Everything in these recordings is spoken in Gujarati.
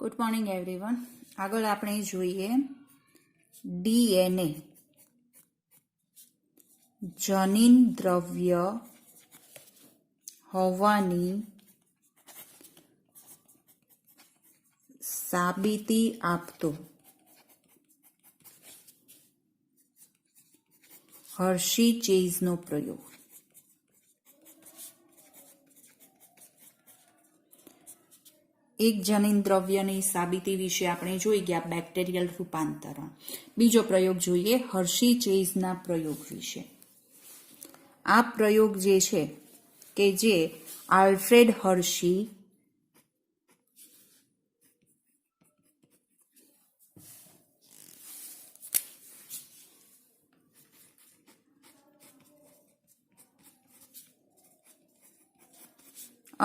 Good morning everyone. આગળ આપણે જોઈએ ડીએનએ જનીન દ્રવ્ય હોવાની સાબિતી આપતો હર્શી ચેઝનો પ્રયોગ. એક જનીન દ્રવ્યની સાબિતી વિશે આપણે જોઈ ગયા બેક્ટેરિયલ રૂપાંતરણ. બીજો પ્રયોગ જોઈએ હર્શી ચેઝના પ્રયોગ વિશે. આ પ્રયોગ જે છે કે જે આલ્ફ્રેડ હર્શી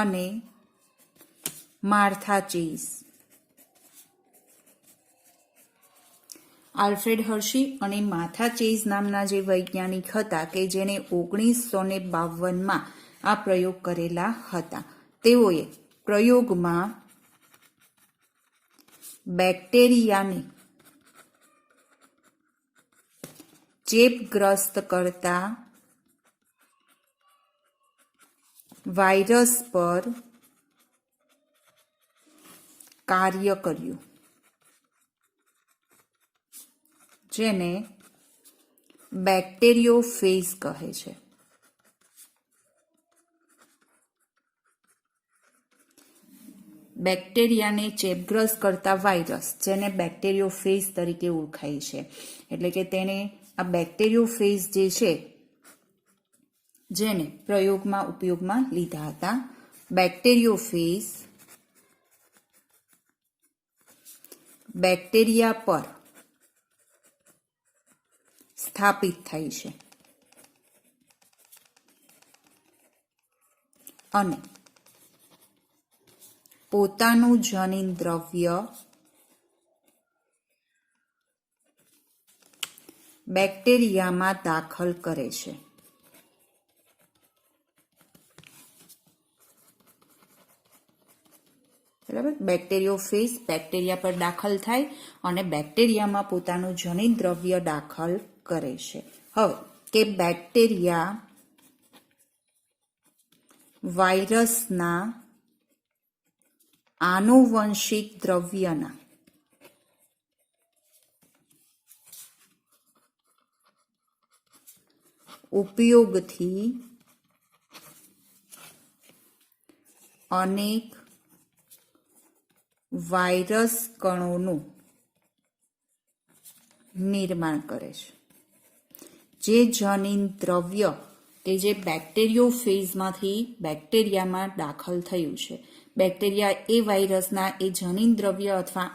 અને માર્થા ચેઝ. આલ્ફ્રેડ હર્શી અને માર્થા ચેઝ નામના જે વૈજ્ઞાનિક હતા કે જેને 1952માં આ પ્રયોગ કરેલા હતા. તેઓએ પ્રયોગમાં બેક્ટેરિયાને ચેપગ્રસ્ત કરતા વાયરસ પર કાર્ય કર્યું, જેને બેક્ટેરિયોફેજ કહે છે. બેક્ટેરિયાને ચેપગ્રસ્ત કરતા વાયરસ જેને બેક્ટેરિયોફેજ તરીકે ઓળખાય છે. એટલે કે તેને આ બેક્ટેરિયોફેજ જે છે જેને પ્રયોગમાં ઉપયોગમાં લીધા હતા. બેક્ટેરિયોફેજ બેક્ટેરિયા પર સ્થાપિત થાય છે અને પોતાનું જનીન દ્રવ્ય બેક્ટેરિયામાં દાખલ કરે છે. બરાબર, બેક્ટેરિયોફેજ બેક્ટેરિયા પર દાખલ થાય અને બેક્ટેરિયામાં પોતાનું જનીન દ્રવ્ય દાખલ કરે છે. હવે કે બેક્ટેરિયા વાયરસના આનુવંશિક દ્રવ્યના ઉપયોગથી અનેક વાયરસ કણોનું નિર્માણ કરે છે. જે જનીન દ્રવ્ય કે જે બેક્ટેરિયોફેજમાંથી બેક્ટેરિયામાં દાખલ થયું છે, બેક્ટેરિયા એ વાયરસના એ જનીન દ્રવ્ય અથવા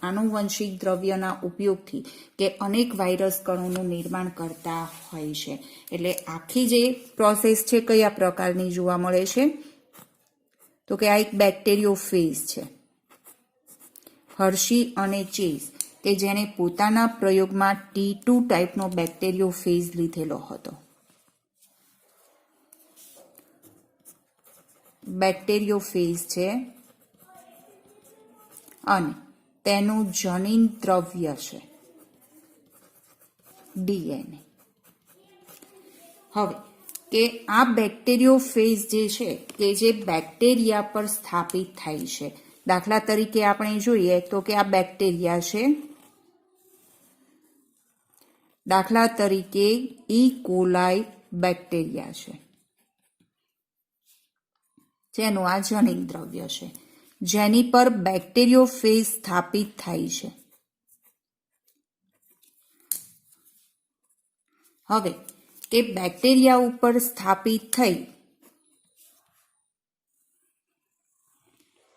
આનુવંશિક દ્રવ્યના ઉપયોગથી કે અનેક વાયરસ કણોનું નિર્માણ કરતા હોય છે. એટલે આખી જે પ્રોસેસ છે કયા પ્રકારની જોવા મળે છે તો કે આ એક બેક્ટેરિયોફેજ છે. હર્શી અને ચેઝ કે જેને પોતાના પ્રયોગમાં T2 ટાઈપનો બેક્ટેરિયોફેજ લીધેલો હતો. બેક્ટેરિયોફેજ છે અને તેનું જનીન દ્રવ્ય છે ડીએનએ. હવે કે આ બેક્ટેરિયોફેજ જે છે કે જે બેક્ટેરિયા પર સ્થાપિત થાય છે. દાખલા તરીકે આપણે જોઈએ તો કે આ બેક્ટેરિયા છે. દાખલા તરીકે ઈ કોલાઈ બેક્ટેરિયા છે જેનું આ જનીન દ્રવ્ય છે, જેની પર બેક્ટેરિયોફેજ સ્થાપિત થાય છે. હવે કે બેક્ટેરિયા ઉપર સ્થાપિત થઈ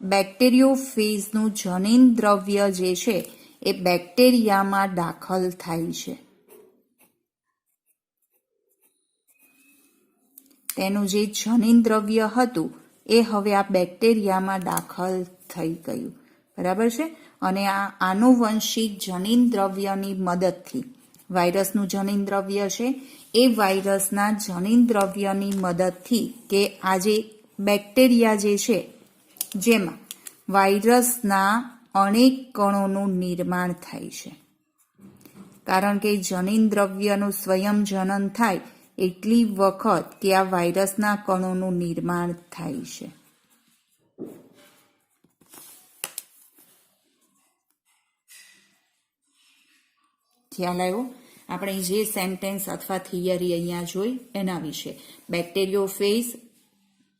બેક્ટેરિયોફેજનું જનીન દ્રવ્ય જે છે એ બેક્ટેરિયામાં દાખલ થાય છે. તેનું જે જનીન દ્રવ્ય હતું એ હવે આ બેક્ટેરિયામાં દાખલ થઈ ગયું. બરાબર છે. અને આ આનુવંશિક જનીન દ્રવ્યની મદદથી વાયરસનું જનીન દ્રવ્ય છે એ વાયરસના જનીન દ્રવ્યની મદદથી કે આ જે બેક્ટેરિયા જે છે જેમાં વાયરસના અનેક કણોનું નિર્માણ થાય છે, કારણ કે જનીન દ્રવ્યનું સ્વયં જનન થાય એટલી વખત ત્યાં વાયરસના કણોનું નિર્માણ થાય છે. ખ્યાલ આવ્યો? આપણે જે સેન્ટેન્સ અથવા થિયરી અહીંયા જોઈ એના વિશે. બેક્ટેરિયોફેઝ,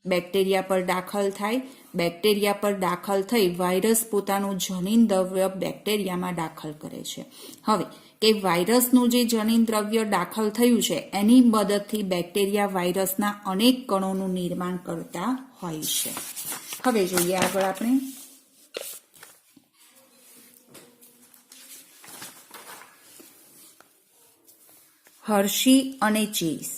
બેક્ટેરિયા પર દાખલ થાય, બેક્ટેરિયા પર દાખલ થઈ વાયરસ પોતાનું જનીન દ્રવ્ય બેક્ટેરિયામાં દાખલ કરે છે. હવે કે વાયરસનું જે જનીન દ્રવ્ય દાખલ થયું છે એની મદદથી બેક્ટેરિયા વાયરસના અનેક કણોનું નિર્માણ કરતા હોય છે. હવે જોઈએ આગળ આપણે. હર્શી અને ચેઝ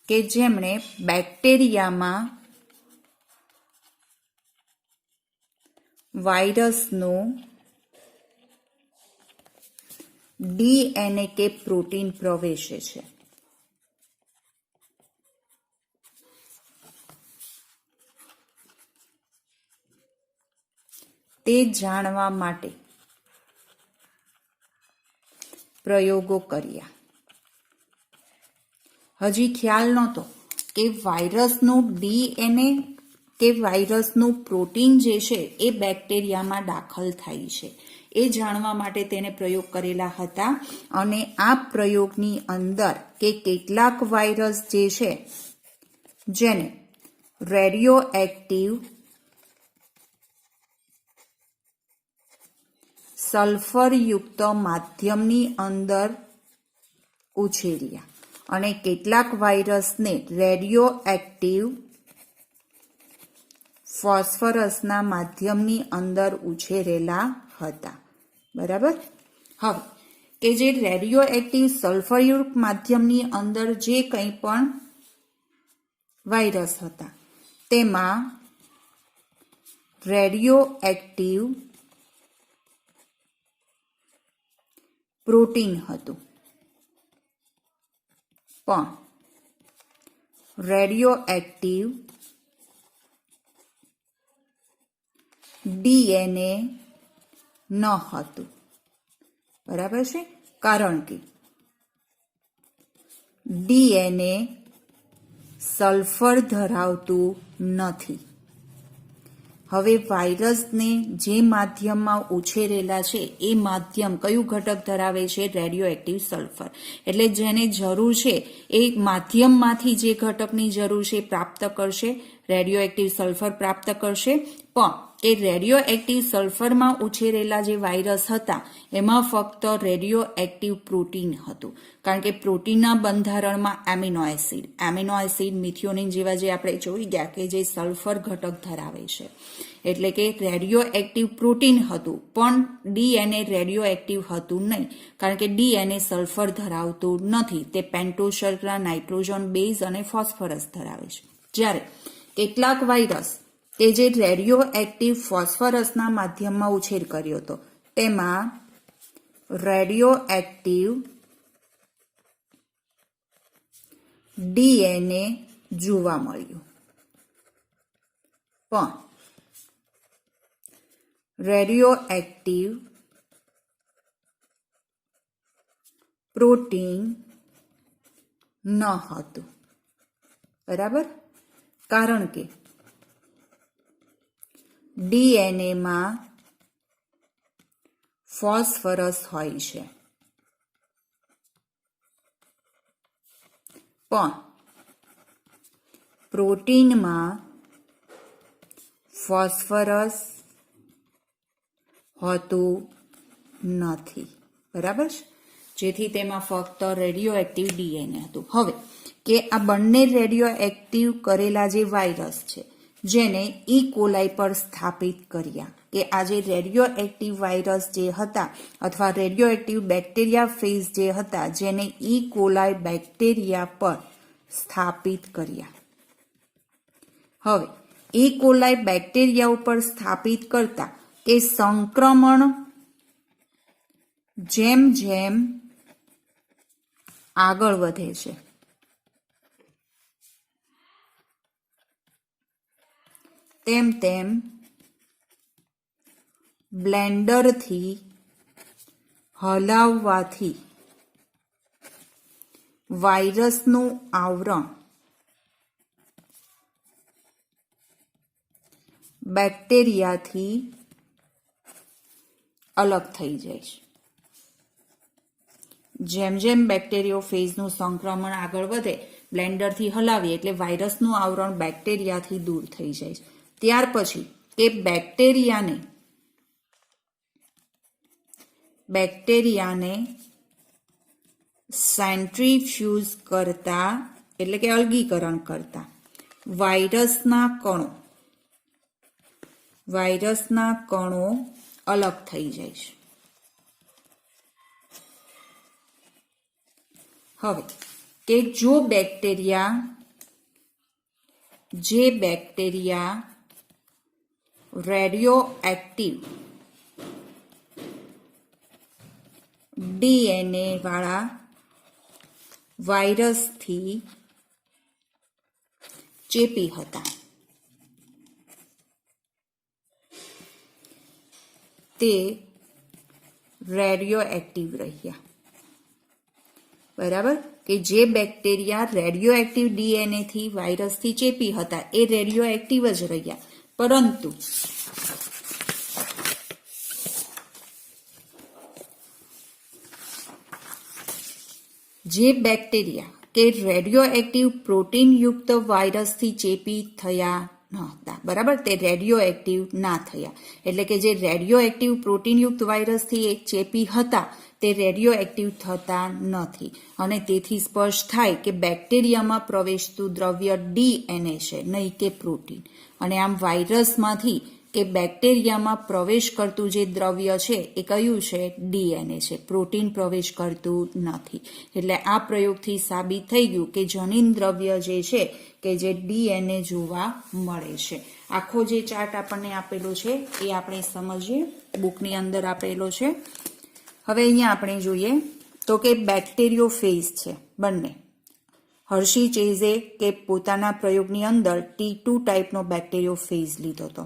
કે જેમણે બેક્ટેરિયામાં વાયરસનું ડીએનએ કે પ્રોટીન પ્રવેશે છે. તે જાણવા માટે પ્રયોગો કર્યા. હજી ખ્યાલ નહોતો કે વાયરસનું ડીએનએ કે વાયરસનું પ્રોટીન જે છે એ બેક્ટેરિયામાં દાખલ થાય છે. એ જાણવા માટે તેને પ્રયોગ કરેલા હતા અને આ પ્રયોગની અંદર કે કેટલાક વાયરસ જે છે જેને રેડિયો એક્ટિવ સલ્ફરયુક્ત માધ્યમની અંદર ઉછેર્યા અને કેટલાક વાયરસને રેડિયો એક્ટિવ ફોસ્ફરસના માધ્યમની અંદર ઉછેરેલા હતા. બરાબર? હવે કે જે રેડિયો એક્ટિવ સલ્ફરયુક્ત માધ્યમની અંદર જે કંઈ પણ વાયરસ હતા તેમાં રેડિયો એક્ટિવ પ્રોટીન હતું, પણ રેડિયો એક્ટિવ ડીએનએ ન હતું. બરાબર છે? કારણ કે ડીએનએ સલ્ફર ધરાવતું નથી. હવે વાયરસને જે માધ્યમમાં ઉછેરેલા છે એ માધ્યમ કયું ઘટક ધરાવે છે? Radio active sulphur. એટલે જેને જરૂર છે એ માધ્યમમાંથી જે ઘટકની જરૂર છે પ્રાપ્ત કરશે, રેડિયો એક્ટિવ સલ્ફર પ્રાપ્ત કરશે. પણ એ રેડિયો એક્ટિવ સલ્ફરમાં ઉછેરેલા જે વાયરસ હતા એમાં ફક્ત રેડિયો એક્ટિવ પ્રોટીન હતું, કારણ કે પ્રોટીનના બંધારણમાં એમિનો એસિડ મિથિયોનિન જેવા જે આપણે જોઈ ગયા કે જે સલ્ફર ઘટક ધરાવે છે. એટલે કે રેડિયો એક્ટિવ પ્રોટીન હતું પણ ડીએનએ રેડિયો એક્ટિવ હતું નહીં, કારણ કે ડીએનએ સલ્ફર ધરાવતું નથી. તે પેન્ટોઝ શર્કરા, નાઇટ્રોજન બેઝ અને ફોસ્ફરસ ધરાવે છે. જ્યારે કેટલાક વાયરસ કે જે રેડિયો એક્ટિવ ફોસ્ફરસના માધ્યમમાં ઉછેર કર્યો હતો તેમાં રેડિયો એક્ટિવ ડીએનએ જોવા મળ્યું, પણ રેડિયો એક્ટિવ પ્રોટીન ન હતું. બરાબર? કારણ કે ડીએનએમાં ફોસ્ફરસ હોય છે, પણ પ્રોટીનમાં ફોસ્ફરસ હોતું નથી. બરાબર છે? જેથી તેમાં ફક્ત રેડિયો એક્ટિવ ડીએનએ હતું. હવે કે આ બંને રેડિયો એક્ટિવ કરેલા જે વાયરસ છે જેને ઈ કોલાઈ પર સ્થાપિત કર્યા, કે આ જે રેડિયો એક્ટિવ વાયરસ જે હતા અથવા રેડિયો એક્ટિવ બેક્ટેરિયા ફેઝ જે હતા જેને ઈ કોલાઈ બેક્ટેરિયા પર સ્થાપિત કર્યા. હવે ઈ કોલાઈ બેક્ટેરિયા ઉપર સ્થાપિત કરતા કે સંક્રમણ જેમ જેમ આગળ વધે છે તેમ તેમ બ્લેન્ડરથી હલાવવાથી વાયરસનું આવરણ બેક્ટેરિયાથી અલગ થઈ જાય છે. જેમ જેમ બેક્ટેરિયોફેજનું સંક્રમણ આગળ વધે, બ્લેન્ડરથી હલાવીએ એટલે વાયરસનું આવરણ બેક્ટેરિયાથી દૂર થઈ જાય છે. ત્યાર પછી એ બેક્ટેરિયાને સેન્ટ્રીફ્યુઝ કરતા એટલે કે અલગીકરણ કરતા વાયરસના કણો અલગ થઈ જાય છે. હવે કે જે બેક્ટેરિયા રેડિયો એક્ટિવ DNA વાળા વાયરસથી ચેપી હતા, તે રેડિયો એક્ટિવ રહ્યા. બરાબર, કે જે બેક્ટેરિયા રેડિયો એક્ટિવ DNA થી વાયરસથી ચેપી હતા એ રેડિયો એક્ટિવ જ રહ્યા, પરંતુ જે બેક્ટેરિયા કે રેડિયો એક્ટિવ પ્રોટીન યુક્ત વાયરસથી ચેપી થયા ન હતા, બરાબર, તે રેડિયો એક્ટિવ ના થયા. એટલે કે જે રેડિયો એક્ટિવ પ્રોટીન યુક્ત વાયરસથી ચેપી હતા તે રેડિયો એક્ટિવ થતા નથી. અને તેથી સ્પષ્ટ થાય કે બેક્ટેરિયામાં પ્રવેશતું દ્રવ્ય DNA છે, નહીં કે પ્રોટીન. અને આમ વાયરસમાંથી કે બેક્ટેરિયામાં પ્રવેશ કરતું જે દ્રવ્ય છે એ કયું છે? DNA છે. પ્રોટીન પ્રવેશ કરતું નથી. એટલે આ પ્રયોગથી સાબિત થઈ ગયું કે જનીન દ્રવ્ય જે છે કે જે DNA જોવા મળે છે. આખો જે ચાર્ટ આપણને આપેલો છે એ આપણે સમજીએ, બુકની અંદર આપેલો છે. હવે અહીંયા આપણે જોઈએ તો કે બેક્ટેરિયોફેજ છે બંને. હર્શી ચેઝે કે પોતાના પ્રયોગની અંદર T2 ટાઈપનો બેક્ટેરિયોફેજ લીધો હતો.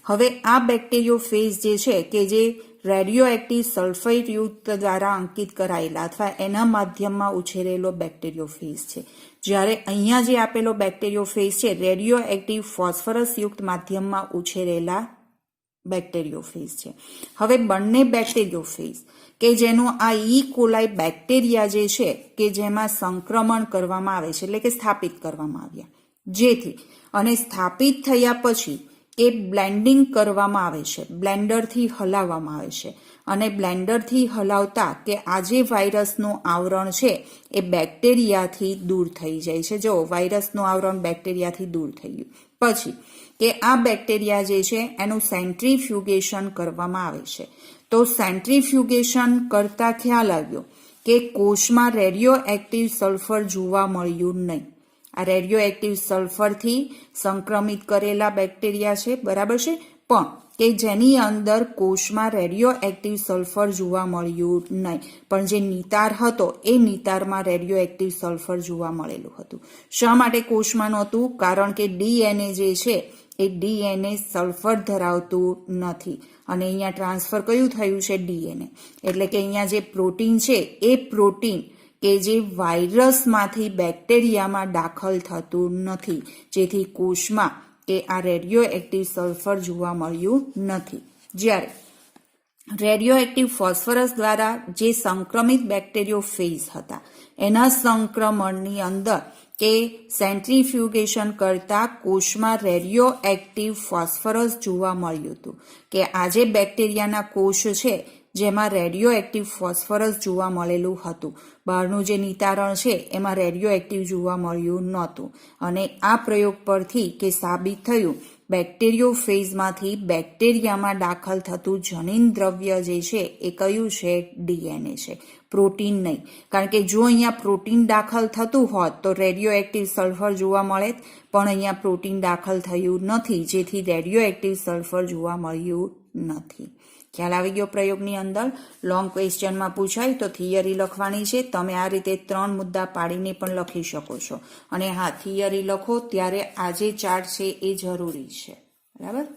હવે આ બેક્ટેરિયોફેજ જે છે કે જે રેડિયો એક્ટિવ સલ્ફેટ યુક્ત દ્વારા અંકિત કરાયેલા અથવા એના માધ્યમમાં ઉછેરેલો બેક્ટેરિયોફેજ છે. જ્યારે અહીંયા જે આપેલો બેક્ટેરિયોફેજ છે રેડિયો એક્ટિવ ફોસ્ફરસ યુક્ત માધ્યમમાં ઉછેરેલા બેક્ટેરિયોફેજ છે. હવે બંને બેક્ટેરિયોફેજ કે જેનું આ ઈ કોલાઈ બેક્ટેરિયા જે છે કે જેમાં સંક્રમણ કરવામાં આવે છે એટલે કે સ્થાપિત કરવામાં આવ્યા, જેથી અને સ્થાપિત થયા પછી એ બ્લેન્ડિંગ કરવામાં આવે છે, બ્લેન્ડરથી હલાવવામાં આવે છે. અને બ્લેન્ડરથી હલાવતા કે આ જે વાયરસનું આવરણ છે એ બેક્ટેરિયાથી દૂર થઈ જાય છે. જો વાયરસનું આવરણ બેક્ટેરિયાથી દૂર થઈ ગયું પછી કે આ બેક્ટેરિયા જે છે એનું સેન્ટ્રીફ્યુગેશન કરવામાં આવે છે. તો સેન્ટ્રીફ્યુગેશન કરતા ખ્યાલ આવ્યો કે કોષમાં રેડિયો એક્ટિવ સલ્ફર જોવા મળ્યું નહીં. આ રેડિયો એક્ટિવ સલ્ફરથી સંક્રમિત કરેલા બેક્ટેરિયા છે, બરાબર છે, પણ કે જેની અંદર કોષમાં રેડિયો એક્ટિવ સલ્ફર જોવા મળ્યું નહીં. પણ જે નિતાર હતો એ નિતારમાં રેડિયો એક્ટિવ સલ્ફર જોવા મળેલું હતું. શા માટે કોષમાં નહોતું? કારણ કે DNA જે છે એ DNA સલ્ફર ધરાવતું નથી. અને અહીંયા ટ્રાન્સફર કયું થયું છે? DNA. એટલે કે અહીંયા જે પ્રોટીન છે એ પ્રોટીન કે જે વાયરસમાંથી બેક્ટેરિયામાં દાખલ થતું નથી, જેથી કોષમાં કે આ રેડિયો એક્ટિવ સલ્ફર જોવા મળ્યું નથી. જ્યારે રેડિયો એક્ટિવ ફોસ્ફરસ દ્વારા જે સંક્રમિત બેક્ટેરિયોફેજ હતા એના સંક્રમણની અંદર કે સેન્ટ્રીફ્યુગેશન કરતા કોષમાં રેડિયો એક્ટિવ ફોસ્ફરસ જોવા મળ્યું હતું. કે આજે બેક્ટેરિયાના કોષ છે જેમાં રેડિયો એક્ટિવ ફોસ્ફરસ જોવા મળેલું હતું. બહારનું જે નિતારણ છે એમાં રેડિયો એક્ટિવ જોવા મળ્યું નહોતું. અને આ પ્રયોગ પરથી કે સાબિત થયું બેક્ટેરિયોફેજમાંથી બેક્ટેરિયામાં દાખલ થતું જનીન દ્રવ્ય જે છે એ કયું છે? DNA છે, પ્રોટીન નહીં. કારણ કે જો અહીંયા પ્રોટીન દાખલ થતું હોત તો રેડિયો એક્ટિવ સલ્ફર જોવા મળે, પણ અહીંયા પ્રોટીન દાખલ થયું નથી, જેથી રેડિયો એક્ટિવ સલ્ફર જોવા મળ્યું નથી. ખ્યાલ આવી ગયો? પ્રયોગની અંદર લોંગ ક્વેશ્ચનમાં પૂછાય તો થિયરી લખવાની છે. તમે આ રીતે 3 મુદ્દા પાડીને પણ લખી શકો છો. અને હા, થિયરી લખો ત્યારે આ જે ચાર્ટ છે એ જરૂરી છે. બરાબર.